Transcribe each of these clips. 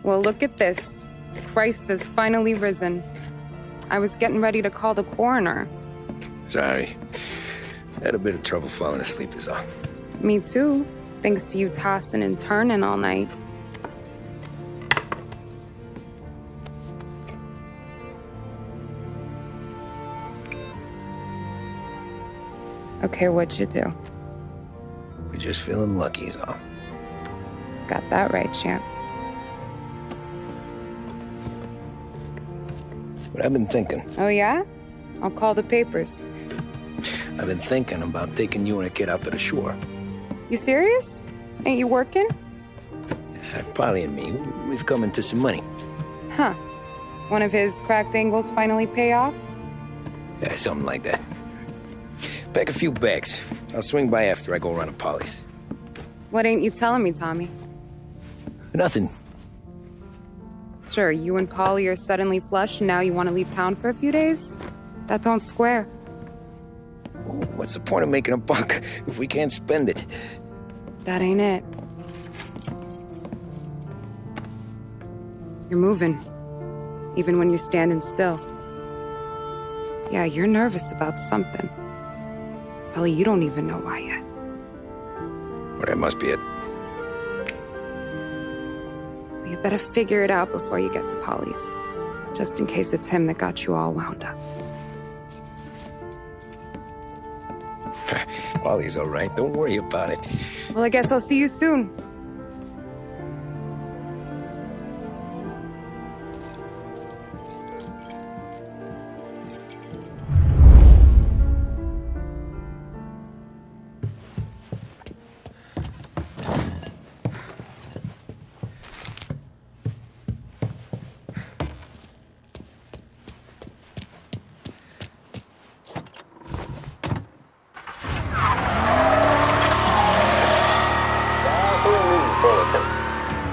Well, look at this. Christ has finally risen. I was getting ready to call the coroner. Sorry. Had a bit of trouble falling asleep is all. Me too, thanks to you tossing and turning all night. Okay, what'd you do? We're just feeling lucky is all. Got that right, champ. But I've been thinking. Oh, yeah? I'll call the papers. I've been thinking about taking you and a kid out to the shore. You serious? Ain't you working? Polly and me, we've come into some money. Huh. One of his cracked angles finally pay off? Yeah, something like that. Pack a few bags. I'll swing by after I go around to Polly's. What ain't you telling me, Tommy? Nothing. Sure, you and Polly are suddenly flush and now you want to leave town for a few days? That don't square. What's the point of making a buck if we can't spend it? That ain't it. You're moving, even when you're standing still. Yeah, you're nervous about something. Probably you don't even know why yet. Well, that must be it. You better figure it out before you get to Polly's, just in case it's him that got you all wound up. Polly's all right. Don't worry about it. Well, I guess I'll see you soon.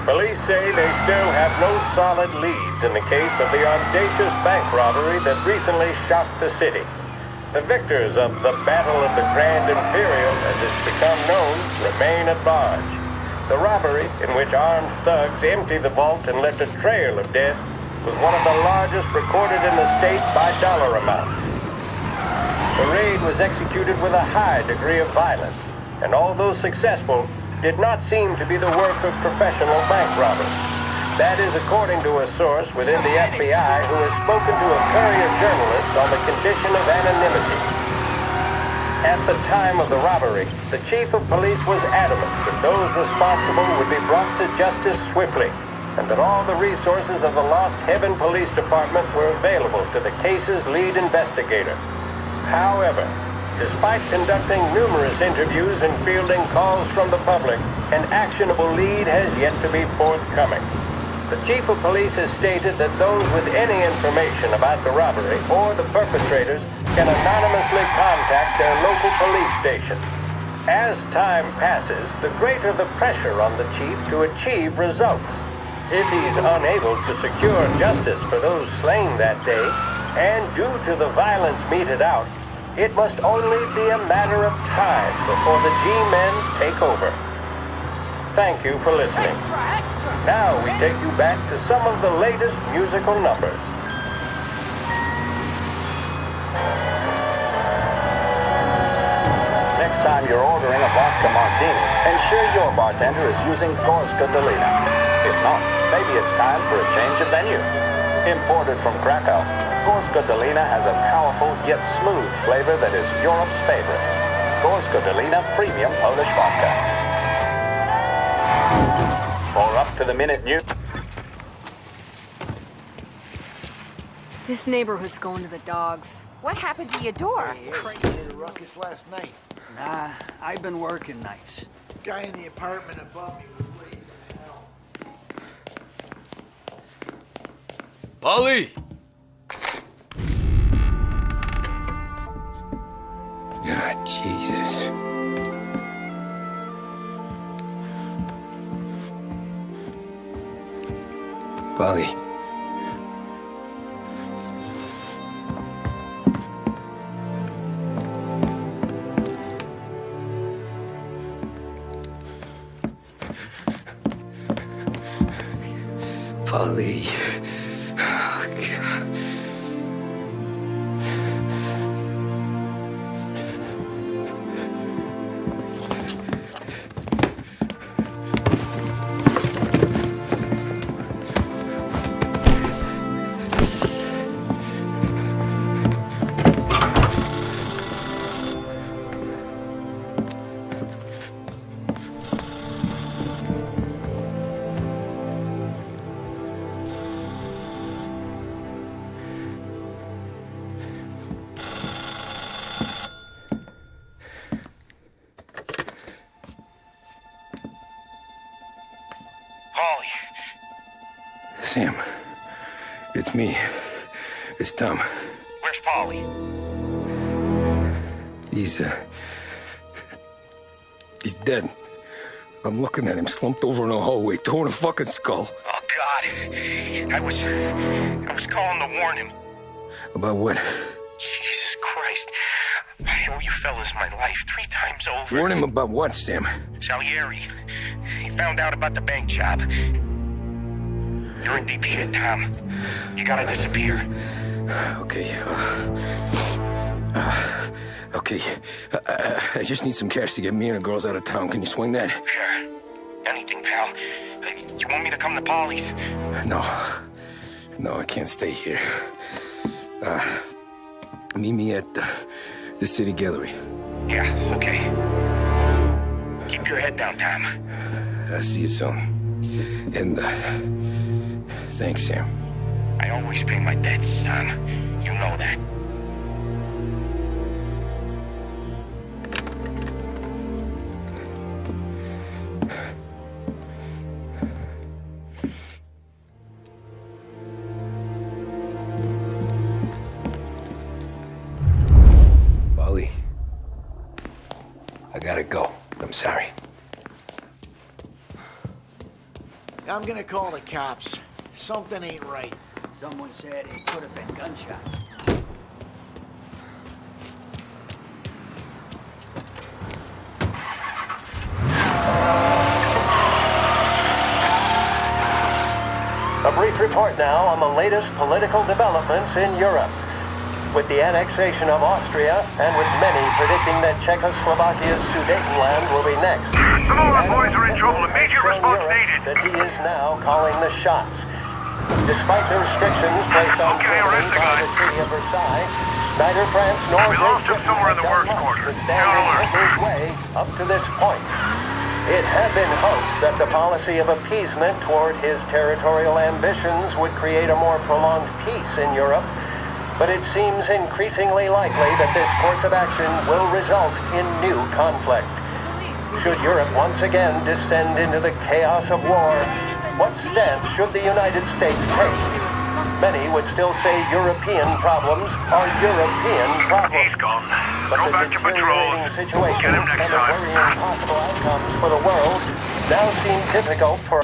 Police say they still have no solid leads in the case of the audacious bank robbery that recently shocked the city. The victors of the Battle of the Grand Imperial, as it's become known, remain at large. The robbery, in which armed thugs emptied the vault and left a trail of dead, was one of the largest recorded in the state by dollar amount. The raid was executed with a high degree of violence, and although successful, did not seem to be the work of professional bank robbers. That is according to a source within the FBI who has spoken to a Courier journalist on the condition of anonymity. At the time of the robbery, the chief of police was adamant that those responsible would be brought to justice swiftly, and that all the resources of the Lost Heaven Police Department were available to the case's lead investigator. However, despite conducting numerous interviews and fielding calls from the public, an actionable lead has yet to be forthcoming. The chief of police has stated that those with any information about the robbery or the perpetrators can anonymously contact their local police station. As time passes, the greater the pressure on the chief to achieve results. If he's unable to secure justice for those slain that day, and due to the violence meted out, it must only be a matter of time before the G-men take over. Thank you for listening. Now we take you back to some of the latest musical numbers. Next time you're ordering a vodka martini, ensure your bartender is using Gorska Dolina. If not, maybe it's time for a change of venue. Imported from Krakow, Gorska Dolina has a powerful yet smooth flavor that is Europe's favorite. Gorska Dolina Premium Polish Vodka. For up-to-the-minute news. This neighborhood's going to the dogs. What happened to your door? Crazy little ruckus last night. Nah, I've been working nights. Guy in the apartment above me was raising hell. Polly! Ah, Jesus. Polly. Polly. Oh, God. Polly. Sam, it's me. It's Tom. Where's Polly? He's dead. I'm looking at him slumped over in a hallway, torn a fucking skull. Oh, God. I was calling to warn him. About what? Jesus Christ. I owe you fellas my life 3 times over. Warn him about what, Sam? Salieri. He found out about the bank job. You're in deep shit, Tom. You gotta disappear. Okay, okay. I just need some cash to get me and the girls out of town. Can you swing that? Sure. Anything, pal. You want me to come to Polly's? No, I can't stay here. Meet me at the city gallery. Yeah, okay. Keep your head down, Tom. I'll see you soon. And, thanks, Sam. I always pay my debts, Tom. You know that. Polly, I gotta go. I'm sorry. I'm gonna call the cops. Something ain't right. Someone said it could have been gunshots. A brief report now on the latest political developments in Europe. With the annexation of Austria, and with many predicting that Czechoslovakia's Sudetenland will be next. Some of our boys are in trouble. Immediate response needed. That he is now calling the shots. Despite the restrictions placed on Germany by the Treaty of Versailles, neither France nor We Great lost him Britain somewhere in the have works done much quarter. to stand in Hitler's way up to this point. It had been hoped that the policy of appeasement toward his territorial ambitions would create a more prolonged peace in Europe, but it seems increasingly likely that this course of action will result in new conflict. Should Europe once again descend into the chaos of war, what stance should the United States take? Many would still say European problems are European problems. He's gone. But Go the back to patrol. deteriorating situation Get him next and the time. worrying possible outcomes for the world now seem difficult for...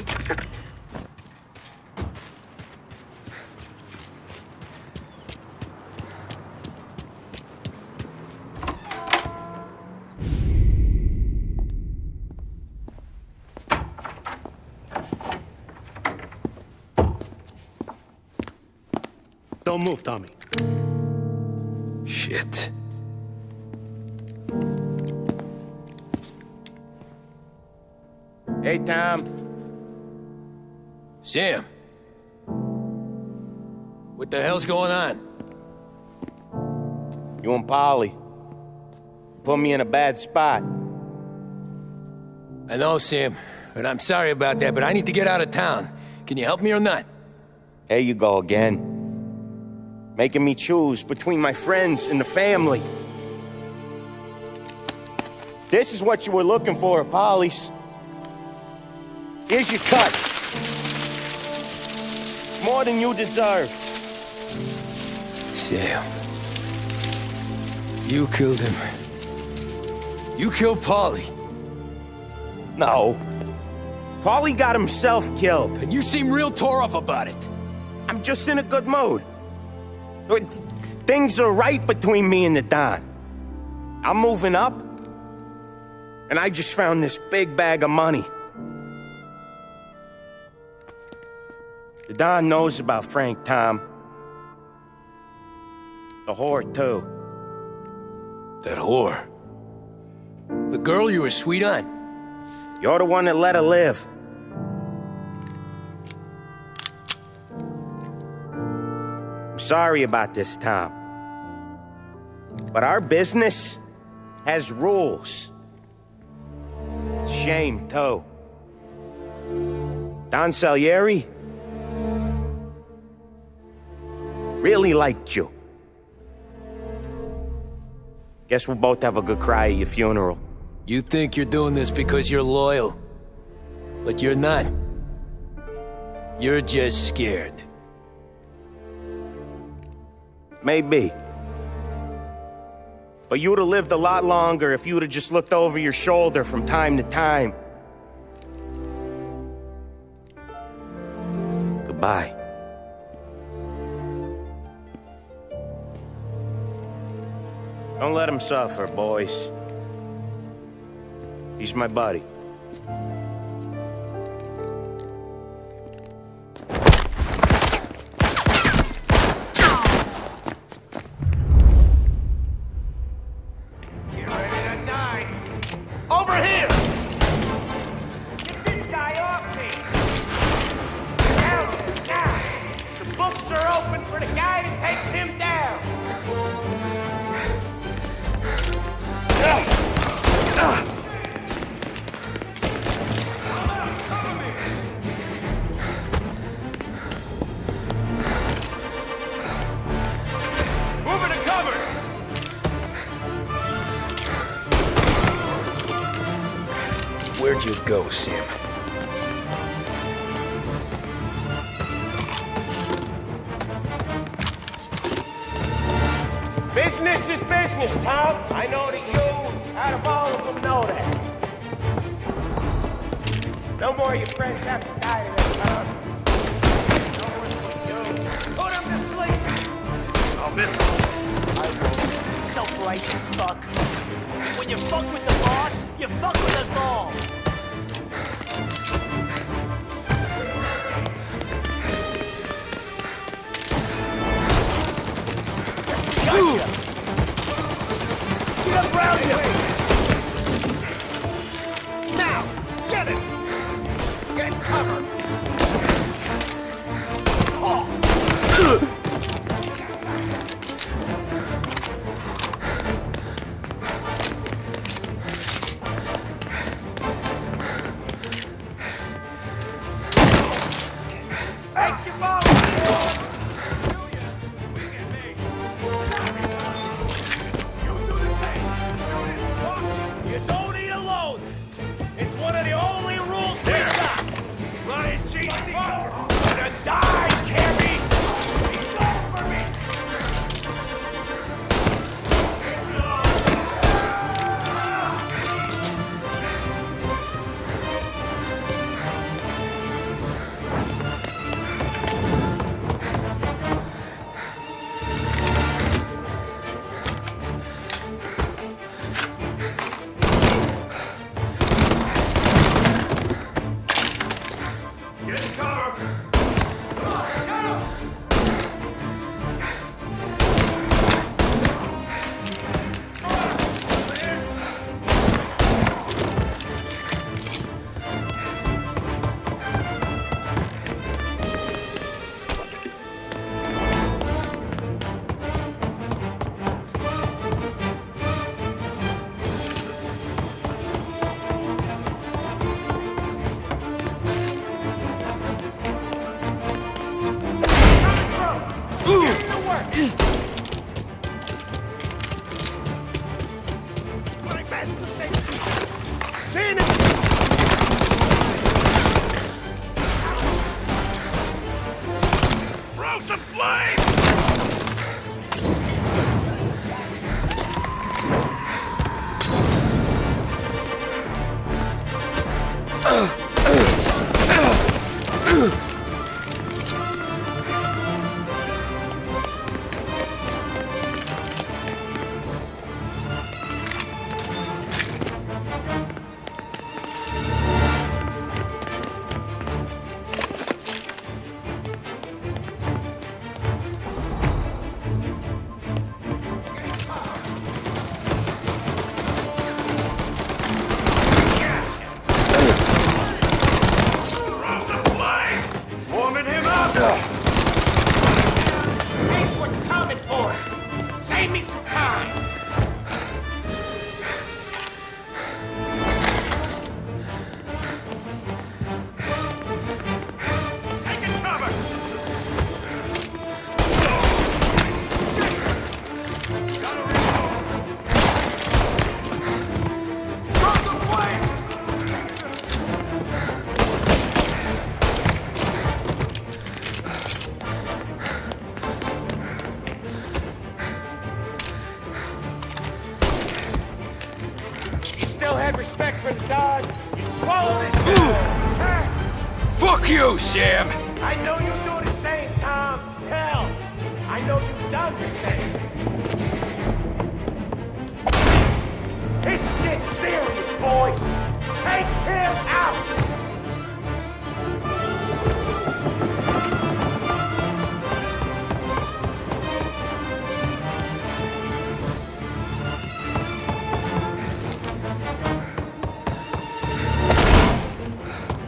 Don't move, Tommy. Shit. Hey, Tom. Sam. What the hell's going on? You and Polly put me in a bad spot. I know, Sam, and I'm sorry about that, but I need to get out of town. Can you help me or not? There you go again. Making me choose between my friends and the family. This is what you were looking for at Polly's. Here's your cut. It's more than you deserve. Sam. You killed him. You killed Polly. No. Polly got himself killed. And you seem real tore up about it. I'm just in a good mood. Things are right between me and the Don. I'm moving up, and I just found this big bag of money. The Don knows about Frank, Tom. The whore, too. That whore. The girl you were sweet on. You're the one that let her live. I'm sorry about this, Tom. But our business has rules. Shame, too. Don Salieri really liked you. Guess we'll both have a good cry at your funeral. You think you're doing this because you're loyal. But you're not. You're just scared. Maybe. But you'd have lived a lot longer if you'd have just looked over your shoulder from time to time. Goodbye. Don't let him suffer, boys. He's my buddy. Get ready to die. Over here! Get this guy off me! Down, now! The books are open for the guy that takes him down! Moving to cover! Where'd you go, Sam? Business is business, Tom. I know that you, out of all of them, know that. No more of your friends have to die today, Tom. No one but you. Put him to sleep. I'll miss him. I will. Self-righteous fuck. When you fuck with the boss, you fuck with us all. Gotcha! Get up around him! Now! Get it! Get cover! Take your ball! You don't eat alone! It's one of the only rules we got! Run and cheat! Gonna die, Cammy! He's over me! Get in cover! Come on, get him! My best to say. Seen it! Throw some flame! still had respect for the dog, you'd swallow this guy. Fuck you, Sam! I know you do the same, Tom. Hell, I know you've done the same. This is getting serious, boys. Take him out!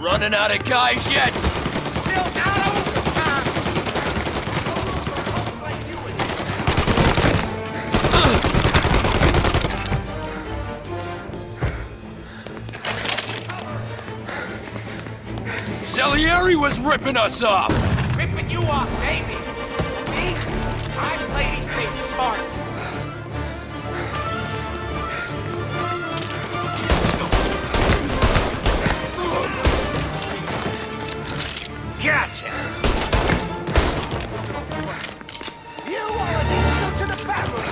Running out of guys yet? Still not over, Tom. Like you and Salieri was ripping us off! ripping you off, maybe. Me? I play these things smart. Gotcha! You are an insult to the family!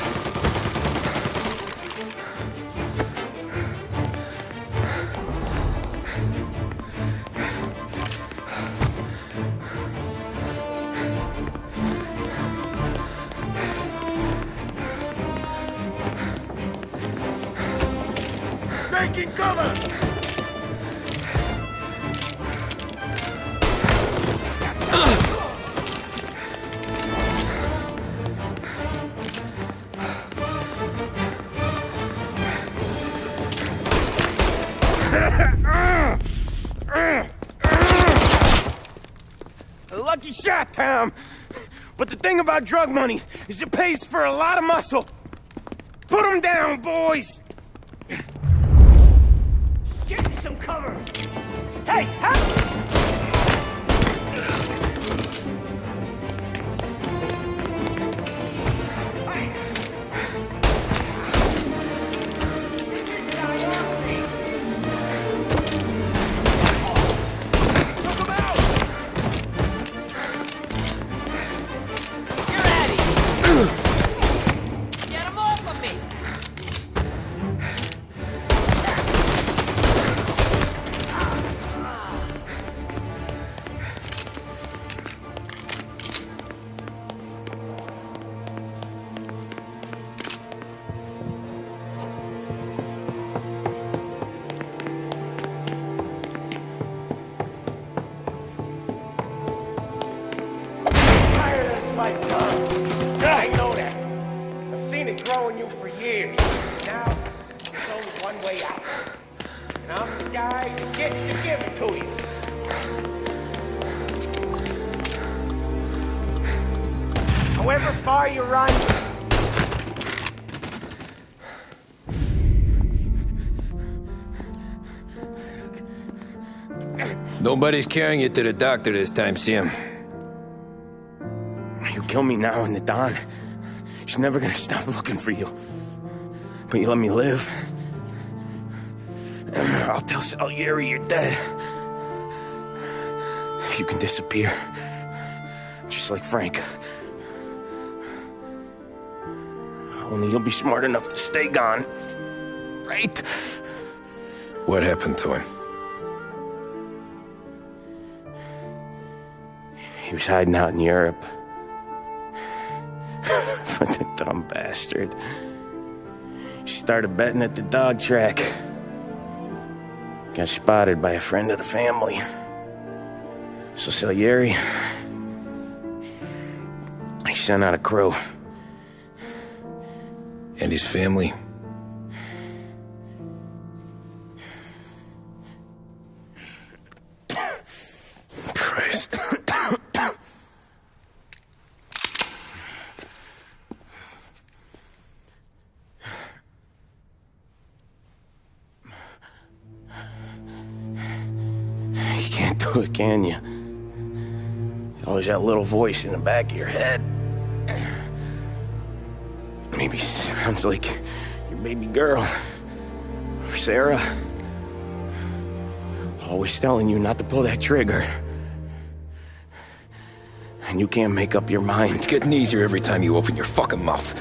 Taking cover! A lucky shot, Tom. But the thing about drug money is it pays for a lot of muscle. Put him down, boys! Get me some cover! Hey, help! Life, Tom. I know that. I've seen it grow in you for years. Now, there's only one way out. And I'm the guy that gets to give it to you. However far you run, Nobody's carrying you to the doctor this time, Sam. You kill me now and the Don. She's never gonna stop looking for you. But you let me live. I'll tell Salieri you're dead. You can disappear. Just like Frank. Only you'll be smart enough to stay gone. Right? What happened to him? He was hiding out in Europe. But the dumb bastard. He started betting at the dog track. Got spotted by a friend of the family. So Salieri, he sent out a crew. And his family? Christ. You can't do it, can you? Always that little voice in the back of your head. Maybe sounds like your baby girl. Or Sarah. Always telling you not to pull that trigger. And you can't make up your mind. It's getting easier every time you open your fucking mouth.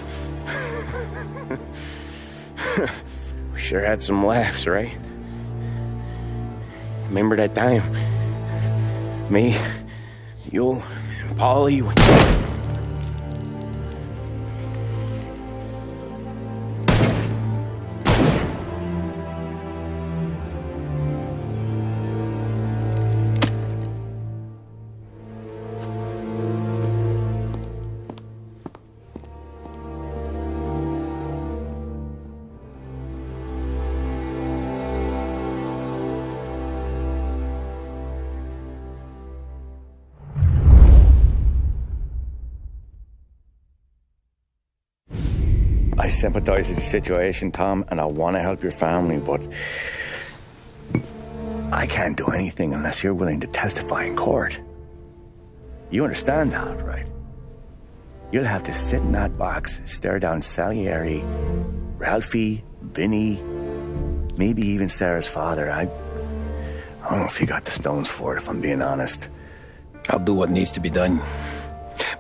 Sure had some laughs, right? Remember that time? Me, you, Polly. I sympathize with the situation, Tom, and I want to help your family, but I can't do anything unless you're willing to testify in court. You understand that, right? You'll have to sit in that box, stare down Salieri, Ralphie, Vinny, maybe even Sarah's father. I don't know if you got the stones for it, if I'm being honest. I'll do what needs to be done.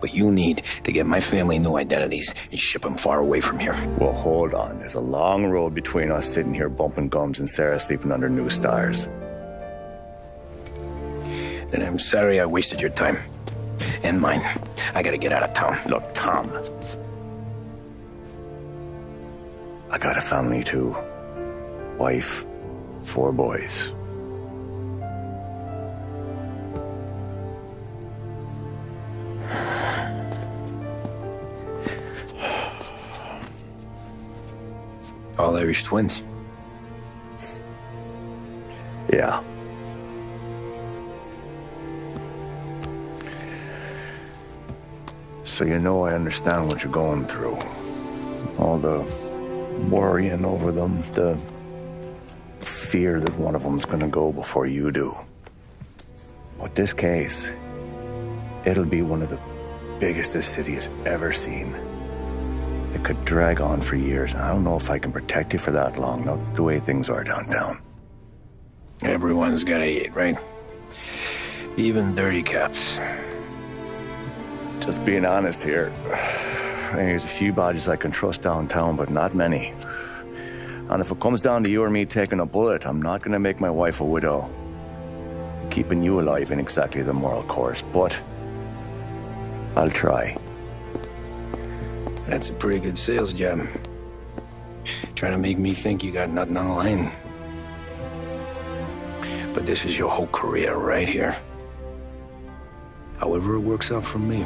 But you need to get my family new identities and ship them far away from here. Well, hold on. There's a long road between us sitting here bumping gums and Sarah sleeping under new stars. Then I'm sorry I wasted your time. And mine. I gotta get out of town. Look, Tom. I got a family too. Wife, 4 boys. All Irish twins. Yeah. So you know I understand what you're going through. All the worrying over them, the fear that one of them's gonna go before you do. But this case, it'll be one of the biggest this city has ever seen. It could drag on for years. I don't know if I can protect you for that long, not the way things are downtown. Everyone's gotta eat, right? Even dirty cops. Just being honest here. There's a few bodies I can trust downtown, but not many. And if it comes down to you or me taking a bullet, I'm not gonna make my wife a widow. Keeping you alive ain't exactly the moral course, but I'll try. That's a pretty good sales job. Trying to make me think you got nothing on the line. But this is your whole career right here. However it works out for me,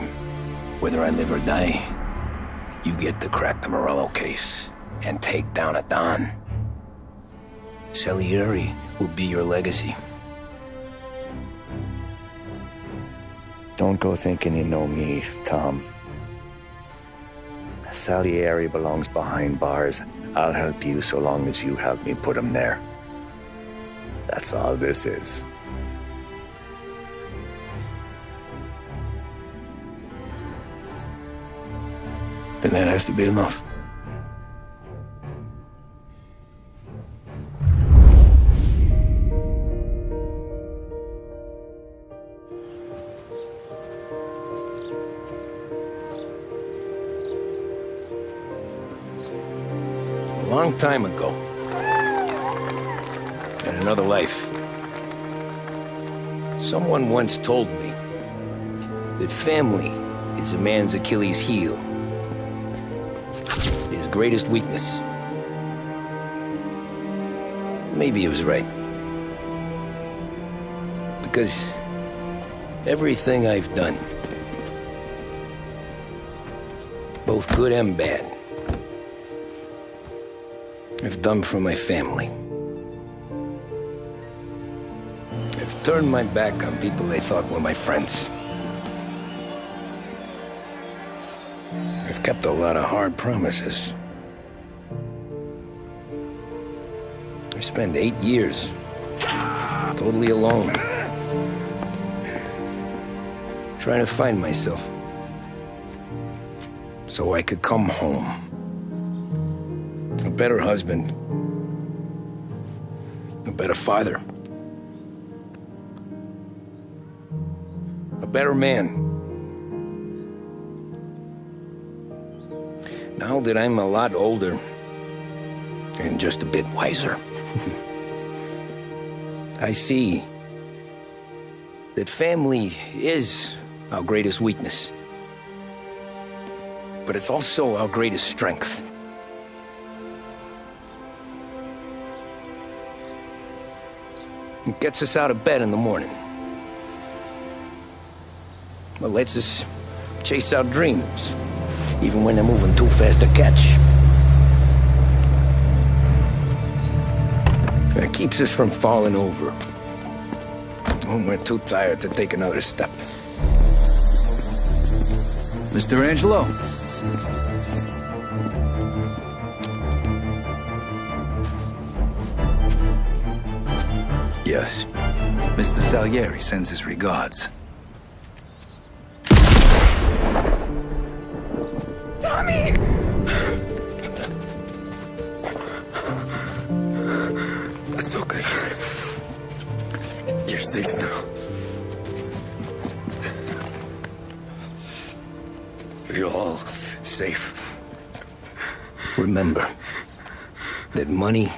whether I live or die, you get to crack the Morello case and take down a Don. Salieri will be your legacy. Don't go thinking you know me, Tom. Salieri belongs behind bars. I'll help you so long as you help me put him there. That's all this is. Then that has to be enough. A long time ago, in another life, someone once told me that family is a man's Achilles heel, his greatest weakness. Maybe he was right. Because everything I've done, both good and bad, I've done for my family. I've turned my back on people they thought were my friends. I've kept a lot of hard promises. I spent 8 years totally alone, trying to find myself so I could come home. A better husband, a better father, a better man. Now that I'm a lot older, And just a bit wiser. I see that family is our greatest weakness. But it's also our greatest strength. It gets us out of bed in the morning. It lets us chase our dreams, even when they're moving too fast to catch. It keeps us from falling over when we're too tired to take another step. Mr. Angelo. Yes. Mr. Salieri sends his regards. Tommy! It's okay. You're safe now. You're all safe. Remember that money,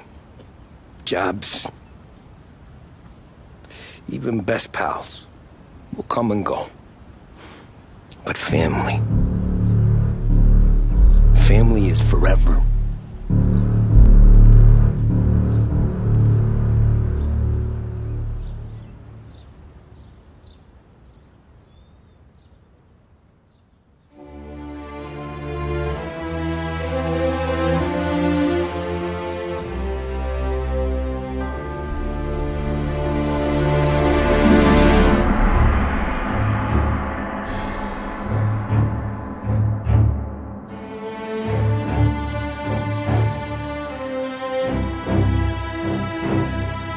jobs, even best pals will come and go. But family is forever.